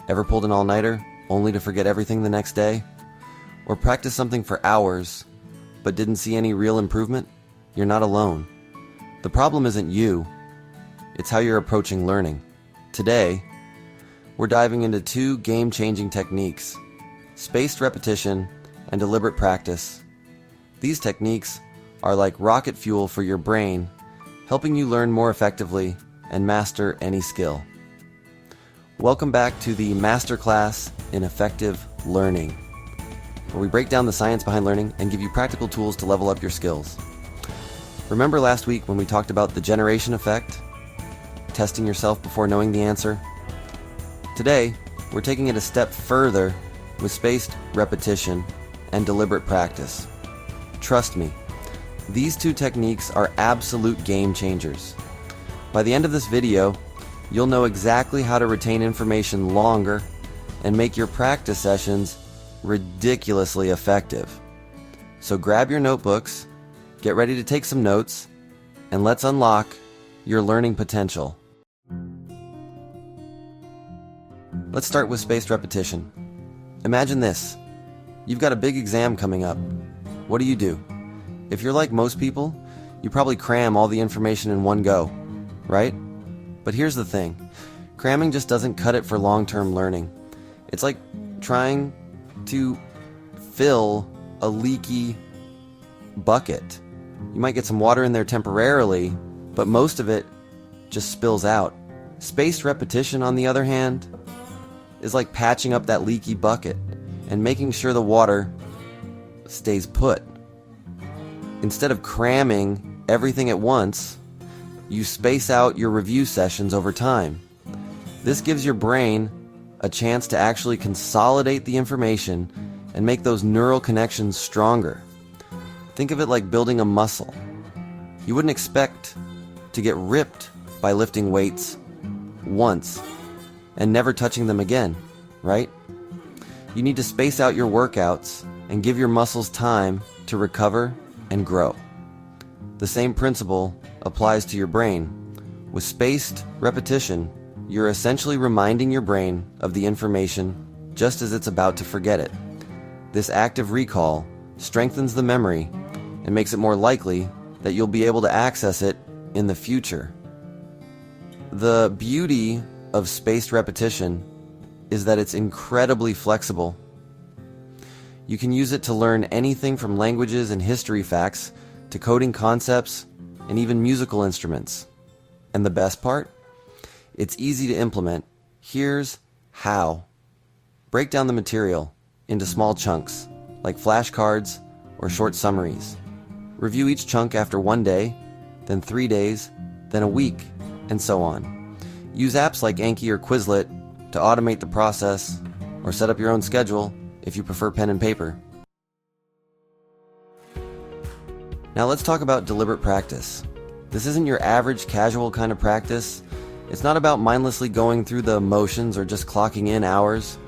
Ever pulled an all-nighter only to forget everything the next day? Or practice something for hours but didn't see any real improvement? You're not alone. The problem isn't you, it's how you're approaching learning. Today, we're diving into two game-changing techniques: spaced repetition and deliberate practice. These techniques are like rocket fuel for your brain, helping you learn more effectively and master any skill. Welcome back to the Masterclass in Effective Learning, where we break down the science behind learning and give you practical tools to level up your skills. Remember last week when we talked about the generation effect, testing yourself before knowing the answer? Today, we're taking it a step further with spaced repetition and deliberate practice. Trust me, these two techniques are absolute game changers. By the end of this video, you'll know exactly how to retain information longer and make your practice sessions ridiculously effective. So grab your notebooks, get ready to take some notes, and let's unlock your learning potential. Let's start with spaced repetition. Imagine this. You've got a big exam coming up. What do? If you're like most people, you probably cram all the information in one go, right? But here's the thing. Cramming just doesn't cut it for long-term learning. It's like trying to fill a leaky bucket. You might get some water in there temporarily, but most of it just spills out. Spaced repetition, on the other hand, is like patching up that leaky bucket and making sure the water stays put. Instead of cramming everything at once, you space out your review sessions over time. This gives your brain a chance to actually consolidate the information and make those neural connections stronger. Think of it like building a muscle. You wouldn't expect to get ripped by lifting weights once and never touching them again, right? You need to space out your workouts and give your muscles time to recover and grow. The same principle applies to your brain. With spaced repetition, you're essentially reminding your brain of the information just as it's about to forget it. This active recall strengthens the memory and makes it more likely that you'll be able to access it in the future. The beauty of spaced repetition is that it's incredibly flexible. You can use it to learn anything from languages and history facts to coding concepts and even musical instruments. And the best part? It's easy to implement. Here's how. Break down the material into small chunks, like flashcards or short summaries. Review each chunk after 1 day, then 3 days, then a week, and so on. Use apps like Anki or Quizlet to automate the process, or set up your own schedule if you prefer pen and paper. Now let's talk about deliberate practice. This isn't your average casual kind of practice. It's not about mindlessly going through the motions or just clocking in hours.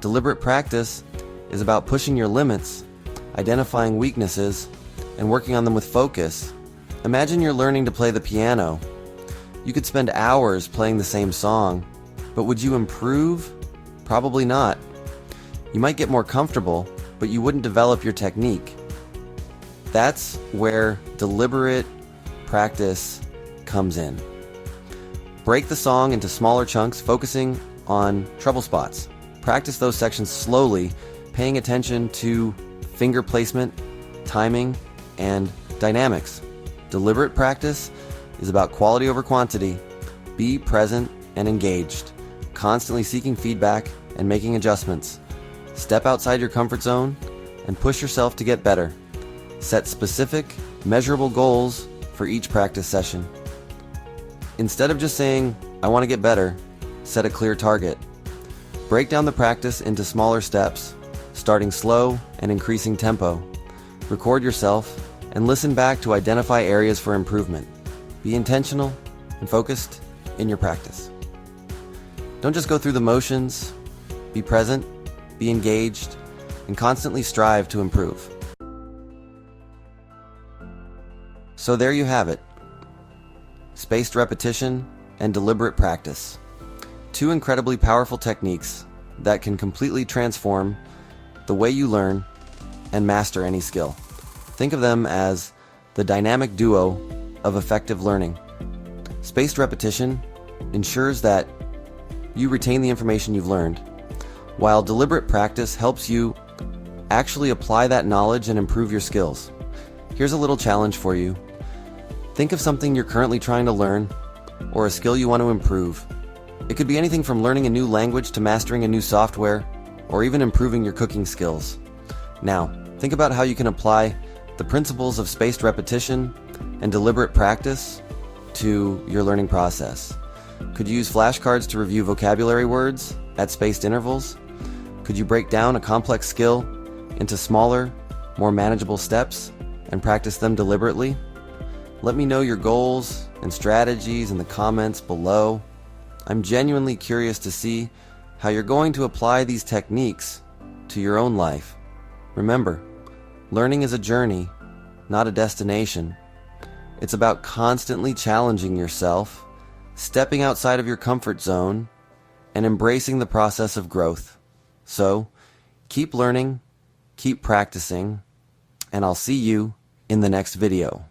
Deliberate practice is about pushing your limits, identifying weaknesses, and working on them with focus. Imagine you're learning to play the piano. You could spend hours playing the same song, but would you improve? Probably not. You might get more comfortable, but you wouldn't develop your technique. That's where deliberate practice comes in. Break the song into smaller chunks, focusing on trouble spots. Practice those sections slowly, paying attention to finger placement, timing, and dynamics. Deliberate practice is about quality over quantity. Be present and engaged, constantly seeking feedback and making adjustments. Step outside your comfort zone and push yourself to get better. Set specific, measurable goals for each practice session. Instead of just saying, "I want to get better," set a clear target. Break down the practice into smaller steps, starting slow and increasing tempo. Record yourself and listen back to identify areas for improvement. Be intentional and focused in your practice. Don't just go through the motions. Be present, be engaged, and constantly strive to improve. So there you have it. Spaced repetition and deliberate practice. Two incredibly powerful techniques that can completely transform the way you learn and master any skill. Think of them as the dynamic duo of effective learning. Spaced repetition ensures that you retain the information you've learned, while deliberate practice helps you actually apply that knowledge and improve your skills. Here's a little challenge for you. Think of something you're currently trying to learn or a skill you want to improve. It could be anything from learning a new language to mastering a new software or even improving your cooking skills. Now, think about how you can apply the principles of spaced repetition and deliberate practice to your learning process. Could you use flashcards to review vocabulary words at spaced intervals? Could you break down a complex skill into smaller, more manageable steps and practice them deliberately? Let me know your goals and strategies in the comments below. I'm genuinely curious to see how you're going to apply these techniques to your own life. Remember, learning is a journey, not a destination. It's about constantly challenging yourself, stepping outside of your comfort zone, and embracing the process of growth. So, keep learning, keep practicing, and I'll see you in the next video.